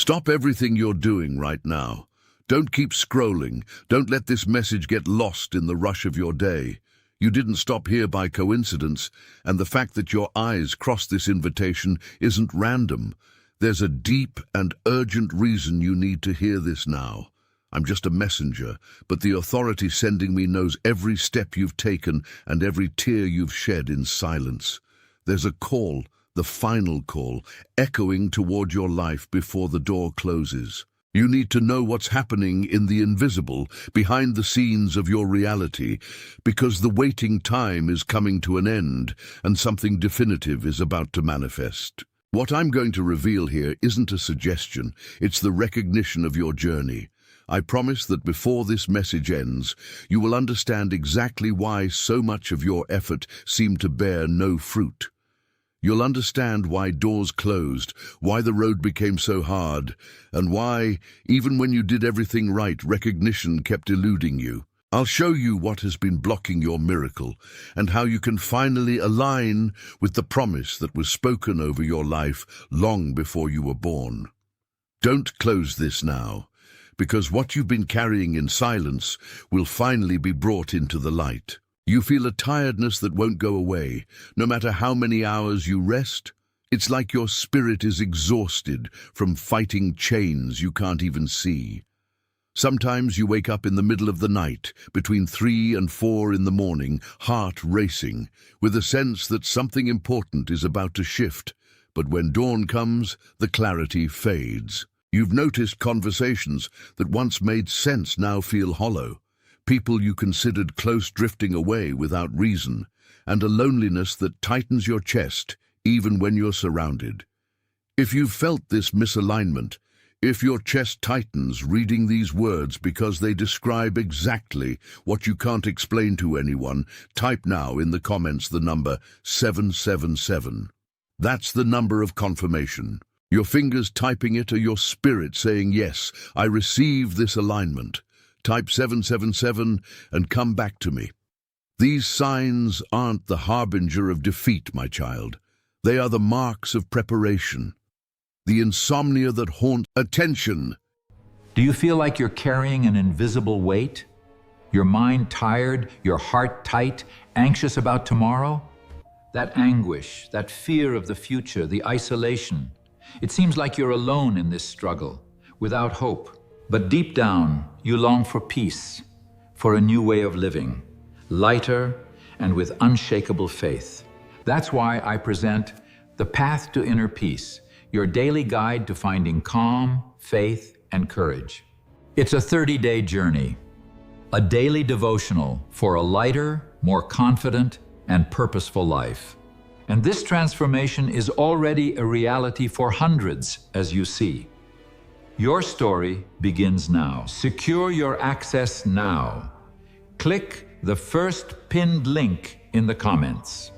Stop everything you're doing right now. Don't keep scrolling. Don't let this message get lost in the rush of your day. You didn't stop here by coincidence, and the fact that your eyes crossed this invitation isn't random. There's a deep and urgent reason you need to hear this now. I'm just a messenger, but the authority sending me knows every step you've taken and every tear you've shed in silence. There's a call, the final call, echoing toward your life before the door closes. You need to know what's happening in the invisible, behind the scenes of your reality, because the waiting time is coming to an end and something definitive is about to manifest. What I'm going to reveal here isn't a suggestion, it's the recognition of your journey. I promise that before this message ends, you will understand exactly why so much of your effort seemed to bear no fruit. You'll understand why doors closed, why the road became so hard, and why, even when you did everything right, recognition kept eluding you. I'll show you what has been blocking your miracle, and how you can finally align with the promise that was spoken over your life long before you were born. Don't close this now, because what you've been carrying in silence will finally be brought into the light. You feel a tiredness that won't go away, no matter how many hours you rest. It's like your spirit is exhausted from fighting chains you can't even see. Sometimes you wake up in the middle of the night, between 3 and 4 in the morning, heart racing, with a sense that something important is about to shift. But when dawn comes, the clarity fades. You've noticed conversations that once made sense now feel hollow. People you considered close drifting away without reason, and a loneliness that tightens your chest even when you're surrounded. If you've felt this misalignment, if your chest tightens reading these words because they describe exactly what you can't explain to anyone, type now in the comments the number 777. That's the number of confirmation. Your fingers typing it are your spirit saying, yes, I receive this alignment. Type 777 and come back to me. These signs aren't the harbinger of defeat, my child. They are the marks of preparation. The insomnia that haunts attention. Do you feel like you're carrying an invisible weight? Your mind tired, your heart tight, anxious about tomorrow? That anguish, that fear of the future, the isolation. It seems like you're alone in this struggle, without hope. But deep down, you long for peace, for a new way of living, lighter and with unshakable faith. That's why I present The Path to Inner Peace, your daily guide to finding calm, faith, and courage. It's a 30-day journey, a daily devotional for a lighter, more confident, and purposeful life. And this transformation is already a reality for hundreds, as you see. Your story begins now. Secure your access now. Click the first pinned link in the comments.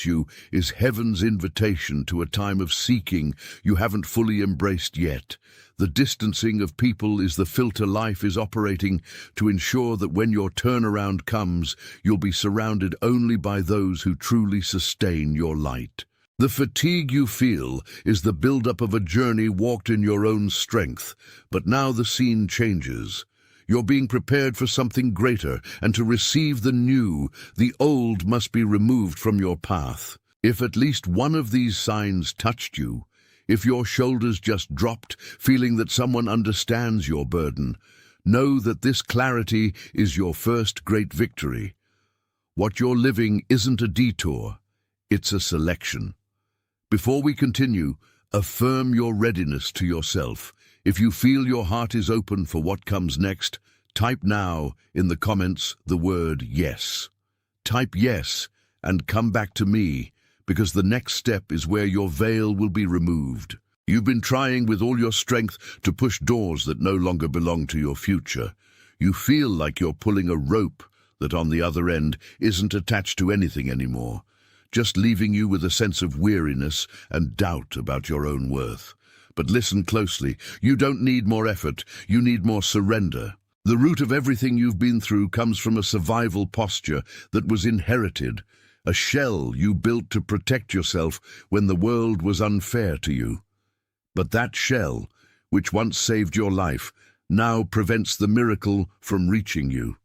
You is heaven's invitation to a time of seeking you haven't fully embraced yet. The distancing of people is the filter life is operating to ensure that when your turnaround comes, you'll be surrounded only by those who truly sustain your light. The fatigue you feel is the build-up of a journey walked in your own strength, but now the scene changes. You're being prepared for something greater, and to receive the new, the old must be removed from your path. If at least one of these signs touched you, if your shoulders just dropped, feeling that someone understands your burden, know that this clarity is your first great victory. What you're living isn't a detour, it's a selection. Before we continue, affirm your readiness to yourself. If you feel your heart is open for what comes next, type now in the comments the word yes. Type yes and come back to me, because the next step is where your veil will be removed. You've been trying with all your strength to push doors that no longer belong to your future. You feel like you're pulling a rope that on the other end isn't attached to anything anymore, just leaving you with a sense of weariness and doubt about your own worth. But listen closely, you don't need more effort, you need more surrender. The root of everything you've been through comes from a survival posture that was inherited, a shell you built to protect yourself when the world was unfair to you. But that shell, which once saved your life, now prevents the miracle from reaching you.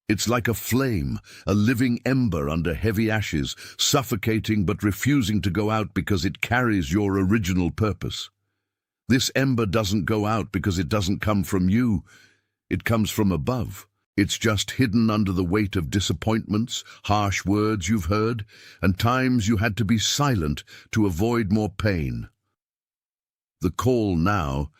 It's like a flame, a living ember under heavy ashes, suffocating but refusing to go out because it carries your original purpose. This ember doesn't go out because it doesn't come from you. It comes from above. It's just hidden under the weight of disappointments, harsh words you've heard, and times you had to be silent to avoid more pain. The call now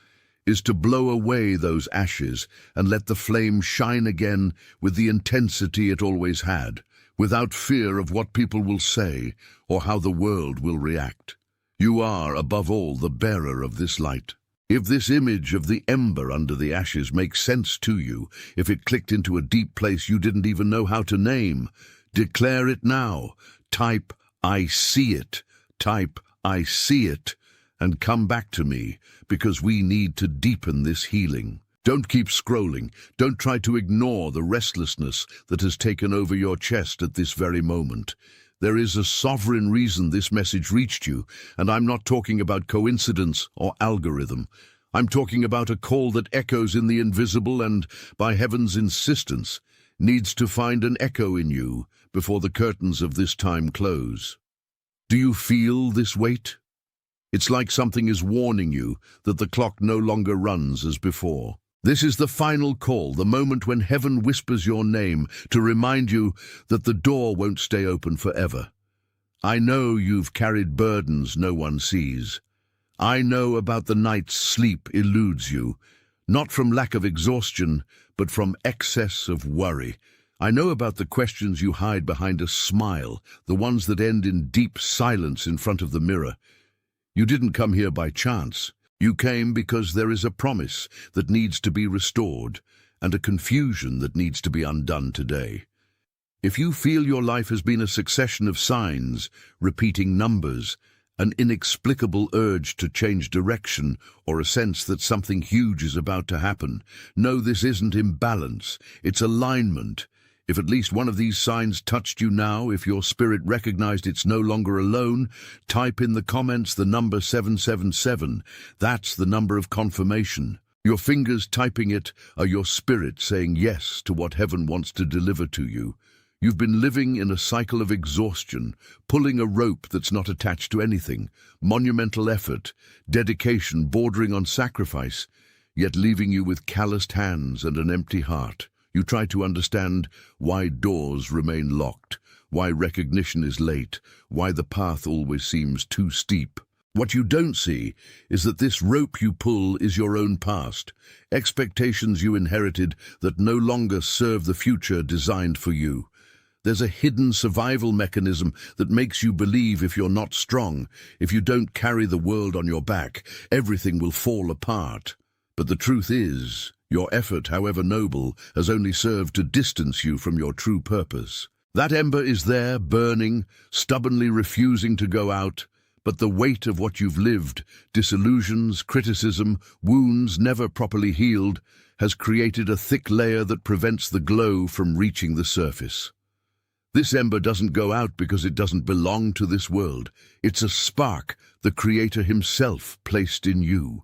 is to blow away those ashes and let the flame shine again with the intensity it always had, without fear of what people will say or how the world will react. You are, above all, the bearer of this light. If this image of the ember under the ashes makes sense to you, if it clicked into a deep place you didn't even know how to name, declare it now. Type, "I see it." Type, "I see it," and come back to me, because we need to deepen this healing. Don't keep scrolling. Don't try to ignore the restlessness that has taken over your chest at this very moment. There is a sovereign reason this message reached you, and I'm not talking about coincidence or algorithm. I'm talking about a call that echoes in the invisible and, by heaven's insistence, needs to find an echo in you before the curtains of this time close. Do you feel this weight? It's like something is warning you that the clock no longer runs as before. This is the final call, the moment when heaven whispers your name to remind you that the door won't stay open forever. I know you've carried burdens no one sees. I know about the nights sleep eludes you, not from lack of exhaustion, but from excess of worry. I know about the questions you hide behind a smile, the ones that end in deep silence in front of the mirror. You didn't come here by chance. You came because there is a promise that needs to be restored and a confusion that needs to be undone today. If you feel your life has been a succession of signs, repeating numbers, an inexplicable urge to change direction, or a sense that something huge is about to happen, know this isn't imbalance, it's alignment. If at least one of these signs touched you now, if your spirit recognized it's no longer alone, type in the comments the number 777. That's the number of confirmation. Your fingers typing it are your spirit saying yes to what heaven wants to deliver to you. You've been living in a cycle of exhaustion, pulling a rope that's not attached to anything, monumental effort, dedication bordering on sacrifice, yet leaving you with calloused hands and an empty heart. You try to understand why doors remain locked, why recognition is late, why the path always seems too steep. What you don't see is that this rope you pull is your own past, expectations you inherited that no longer serve the future designed for you. There's a hidden survival mechanism that makes you believe if you're not strong, if you don't carry the world on your back, everything will fall apart. But the truth is, your effort, however noble, has only served to distance you from your true purpose. That ember is there, burning, stubbornly refusing to go out, but the weight of what you've lived, disillusions, criticism, wounds never properly healed, has created a thick layer that prevents the glow from reaching the surface. This ember doesn't go out because it doesn't belong to this world. It's a spark the Creator himself placed in you.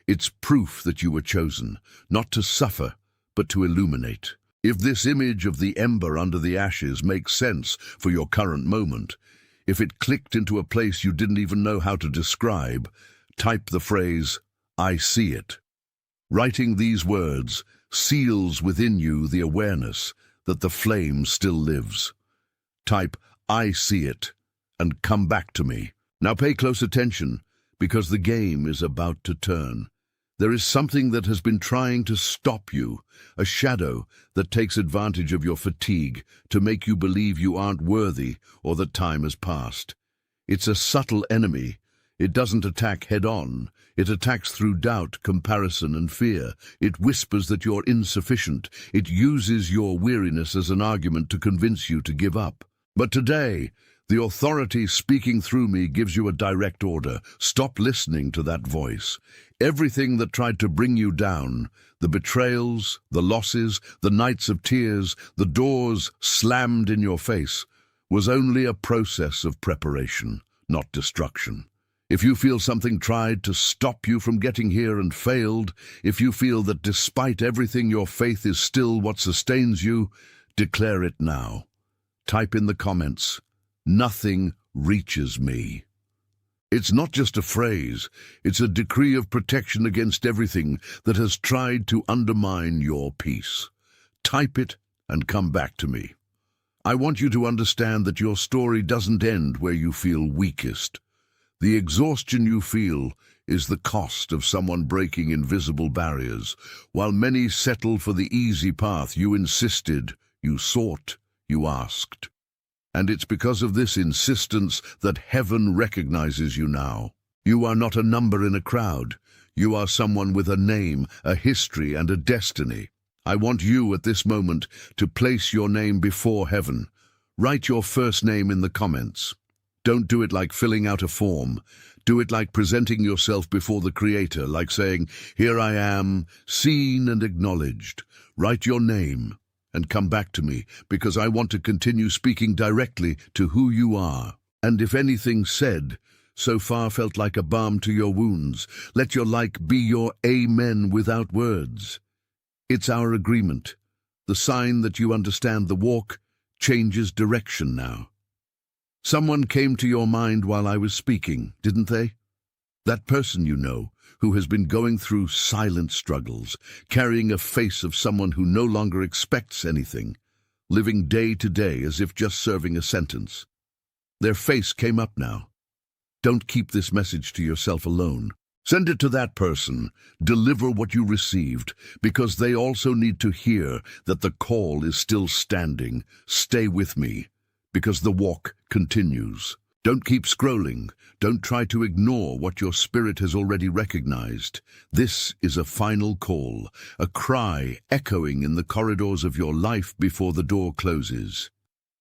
It's proof that you were chosen, not to suffer, but to illuminate. If this image of the ember under the ashes makes sense for your current moment, if it clicked into a place you didn't even know how to describe, type the phrase, "I see it." Writing these words seals within you the awareness that the flame still lives. Type, "I see it," and come back to me. Now pay close attention, because the game is about to turn. There is something that has been trying to stop you, a shadow that takes advantage of your fatigue to make you believe you aren't worthy or that time has passed. It's a subtle enemy. It doesn't attack head-on. It attacks through doubt, comparison, and fear. It whispers that you're insufficient. It uses your weariness as an argument to convince you to give up. But today, the authority speaking through me gives you a direct order. Stop listening to that voice. Everything that tried to bring you down, the betrayals, the losses, the nights of tears, the doors slammed in your face, was only a process of preparation, not destruction. If you feel something tried to stop you from getting here and failed, if you feel that despite everything your faith is still what sustains you, declare it now. Type in the comments, "Nothing reaches me." It's not just a phrase, it's a decree of protection against everything that has tried to undermine your peace. Type it and come back to me. I want you to understand that your story doesn't end where you feel weakest. The exhaustion you feel is the cost of someone breaking invisible barriers. While many settle for the easy path, you insisted, you sought, you asked. And it's because of this insistence that heaven recognizes you now. You are not a number in a crowd. You are someone with a name, a history, and a destiny. I want you at this moment to place your name before heaven. Write your first name in the comments. Don't do it like filling out a form. Do it like presenting yourself before the Creator, like saying, "Here I am, seen and acknowledged." Write your name and come back to me, because I want to continue speaking directly to who you are. And if anything said so far felt like a balm to your wounds, let your like be your amen without words. It's our agreement, the sign that you understand the walk changes direction now. Someone came to your mind while I was speaking, didn't they? That person you know, who has been going through silent struggles, carrying a face of someone who no longer expects anything, living day to day as if just serving a sentence. Their face came up now. Don't keep this message to yourself alone. Send it to that person. Deliver what you received, because they also need to hear that the call is still standing. Stay with me, because the walk continues. Don't keep scrolling. Don't try to ignore what your spirit has already recognized. This is a final call, a cry echoing in the corridors of your life before the door closes.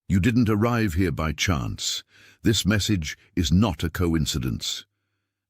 You didn't arrive here by chance. This message is not a coincidence.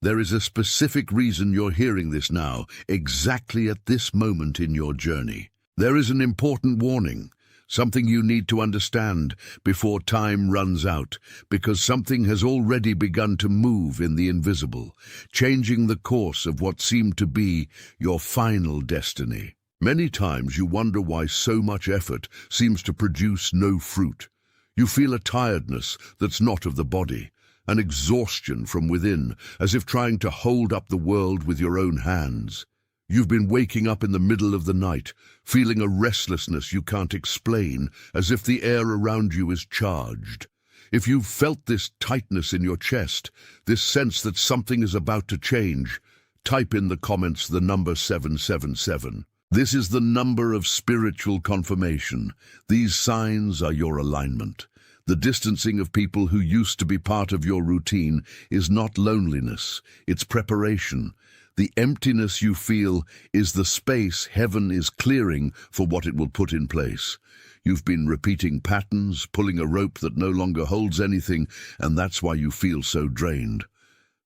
There is a specific reason you're hearing this now, exactly at this moment in your journey. There is an important warning. Something you need to understand before time runs out, because something has already begun to move in the invisible, changing the course of what seemed to be your final destiny. Many times you wonder why so much effort seems to produce no fruit. You feel a tiredness that's not of the body, an exhaustion from within, as if trying to hold up the world with your own hands. You've been waking up in the middle of the night, feeling a restlessness you can't explain, as if the air around you is charged. If you've felt this tightness in your chest, this sense that something is about to change, type in the comments the number 777. This is the number of spiritual confirmation. These signs are your alignment. The distancing of people who used to be part of your routine is not loneliness, it's preparation. The emptiness you feel is the space heaven is clearing for what it will put in place. You've been repeating patterns, pulling a rope that no longer holds anything, and that's why you feel so drained.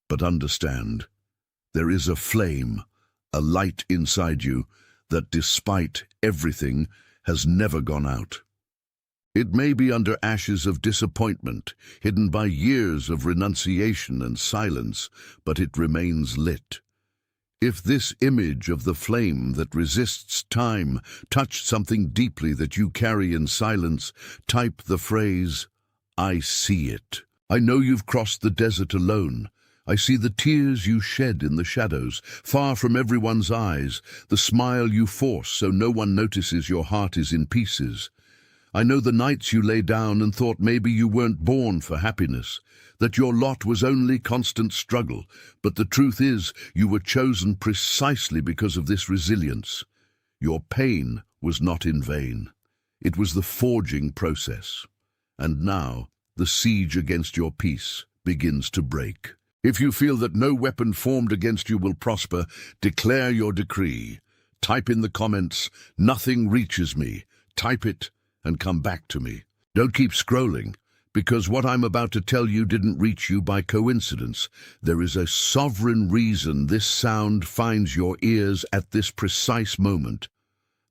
But understand, there is a flame, a light inside you that, despite everything, has never gone out. It may be under ashes of disappointment, hidden by years of renunciation and silence, but it remains lit. If this image of the flame that resists time touched something deeply that you carry in silence, type the phrase, "I see it." I know you've crossed the desert alone. I see the tears you shed in the shadows, far from everyone's eyes, the smile you force so no one notices your heart is in pieces. I know the nights you lay down and thought maybe you weren't born for happiness, that your lot was only constant struggle, but the truth is you were chosen precisely because of this resilience. Your pain was not in vain. It was the forging process. And now the siege against your peace begins to break. If you feel that no weapon formed against you will prosper, declare your decree. Type in the comments, "Nothing reaches me." Type it and come back to me. Don't keep scrolling, because what I'm about to tell you didn't reach you by coincidence. There is a sovereign reason this sound finds your ears at this precise moment.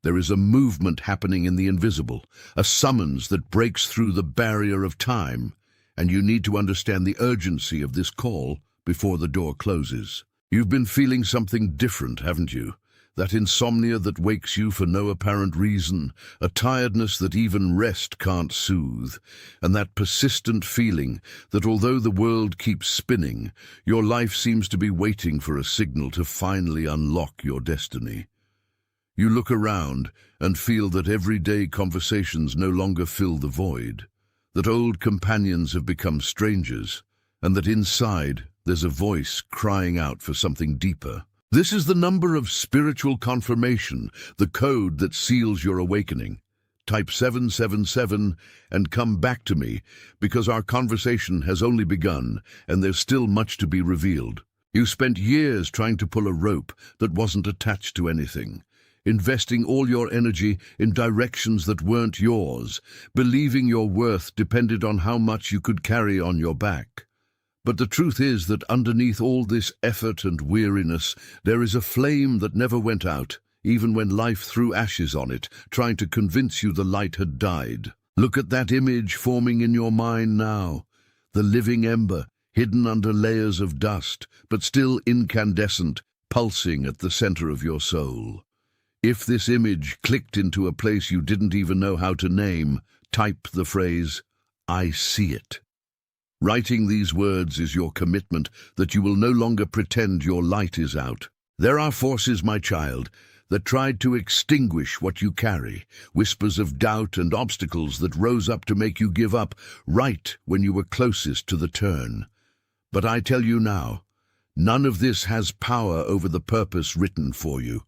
There is a movement happening in the invisible, a summons that breaks through the barrier of time, and you need to understand the urgency of this call before the door closes. You've been feeling something different, haven't you? That insomnia that wakes you for no apparent reason, a tiredness that even rest can't soothe, and that persistent feeling that although the world keeps spinning, your life seems to be waiting for a signal to finally unlock your destiny. You look around and feel that everyday conversations no longer fill the void, that old companions have become strangers, and that inside there's a voice crying out for something deeper. This is the number of spiritual confirmation, the code that seals your awakening. Type 777 and come back to me, because our conversation has only begun and there's still much to be revealed. You spent years trying to pull a rope that wasn't attached to anything, investing all your energy in directions that weren't yours, believing your worth depended on how much you could carry on your back. But the truth is that underneath all this effort and weariness, there is a flame that never went out, even when life threw ashes on it, trying to convince you the light had died. Look at that image forming in your mind now, the living ember, hidden under layers of dust, but still incandescent, pulsing at the center of your soul. If this image clicked into a place you didn't even know how to name, type the phrase, "I see it." Writing these words is your commitment that you will no longer pretend your light is out. There are forces, my child, that tried to extinguish what you carry, whispers of doubt and obstacles that rose up to make you give up right when you were closest to the turn. But I tell you now, none of this has power over the purpose written for you.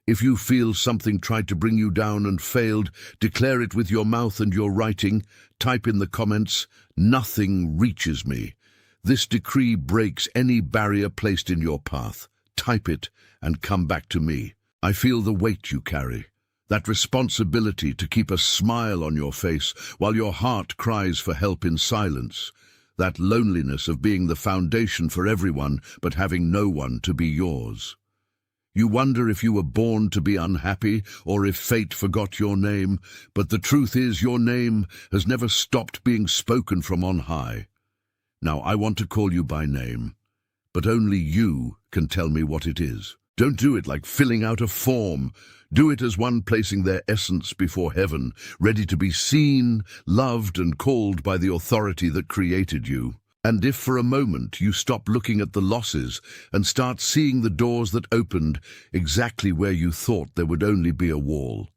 If you feel something tried to bring you down and failed, declare it with your mouth and your writing. Type in the comments, "Nothing reaches me." This decree breaks any barrier placed in your path. Type it and come back to me. I feel the weight you carry, that responsibility to keep a smile on your face while your heart cries for help in silence, that loneliness of being the foundation for everyone but having no one to be yours. You wonder if you were born to be unhappy or if fate forgot your name, but the truth is your name has never stopped being spoken from on high. Now I want to call you by name, but only you can tell me what it is. Don't do it like filling out a form. Do it as one placing their essence before heaven, ready to be seen, loved, and called by the authority that created you. And if for a moment you stop looking at the losses and start seeing the doors that opened exactly where you thought there would only be a wall.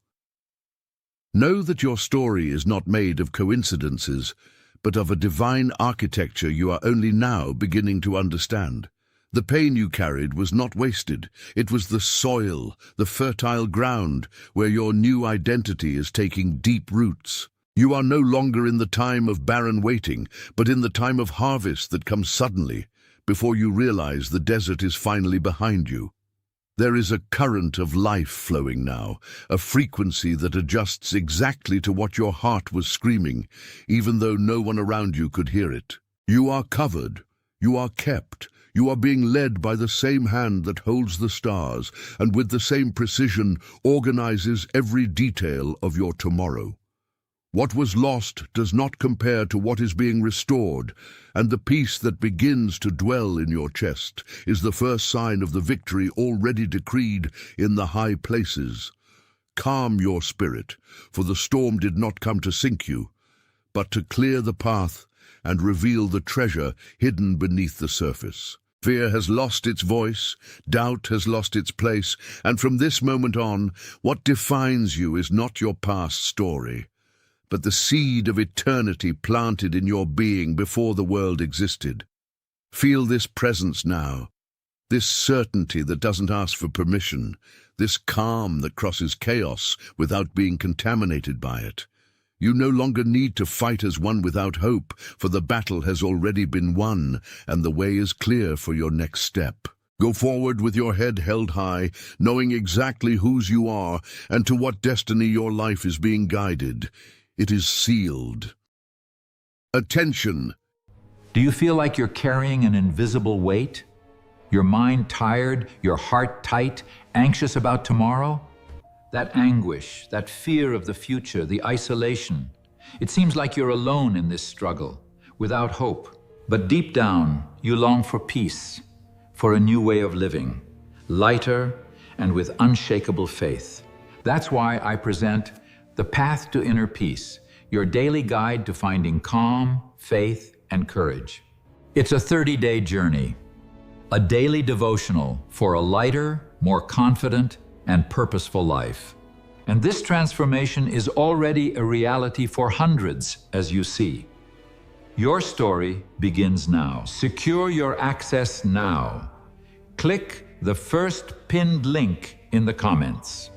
Know that your story is not made of coincidences, but of a divine architecture you are only now beginning to understand. The pain you carried was not wasted. It was the soil, the fertile ground, where your new identity is taking deep roots. You are no longer in the time of barren waiting, but in the time of harvest that comes suddenly, before you realize the desert is finally behind you. There is a current of life flowing now, a frequency that adjusts exactly to what your heart was screaming, even though no one around you could hear it. You are covered, you are kept, you are being led by the same hand that holds the stars, and with the same precision organizes every detail of your tomorrow. What was lost does not compare to what is being restored, and the peace that begins to dwell in your chest is the first sign of the victory already decreed in the high places. Calm your spirit, for the storm did not come to sink you, but to clear the path and reveal the treasure hidden beneath the surface. Fear has lost its voice, doubt has lost its place, and from this moment on, what defines you is not your past story, but the seed of eternity planted in your being before the world existed. Feel this presence now, this certainty that doesn't ask for permission, this calm that crosses chaos without being contaminated by it. You no longer need to fight as one without hope, for the battle has already been won, and the way is clear for your next step. Go forward with your head held high, knowing exactly whose you are and to what destiny your life is being guided. It is sealed. Attention! Do you feel like you're carrying an invisible weight? Your mind tired, your heart tight, anxious about tomorrow? That anguish, that fear of the future, the isolation. It seems like you're alone in this struggle, without hope. But deep down, you long for peace, for a new way of living, lighter and with unshakable faith. That's why I present The Path to Inner Peace, your daily guide to finding calm, faith, and courage. It's a 30-day journey, a daily devotional for a lighter, more confident, and purposeful life. And this transformation is already a reality for hundreds, as you see. Your story begins now. Secure your access now. Click the first pinned link in the comments.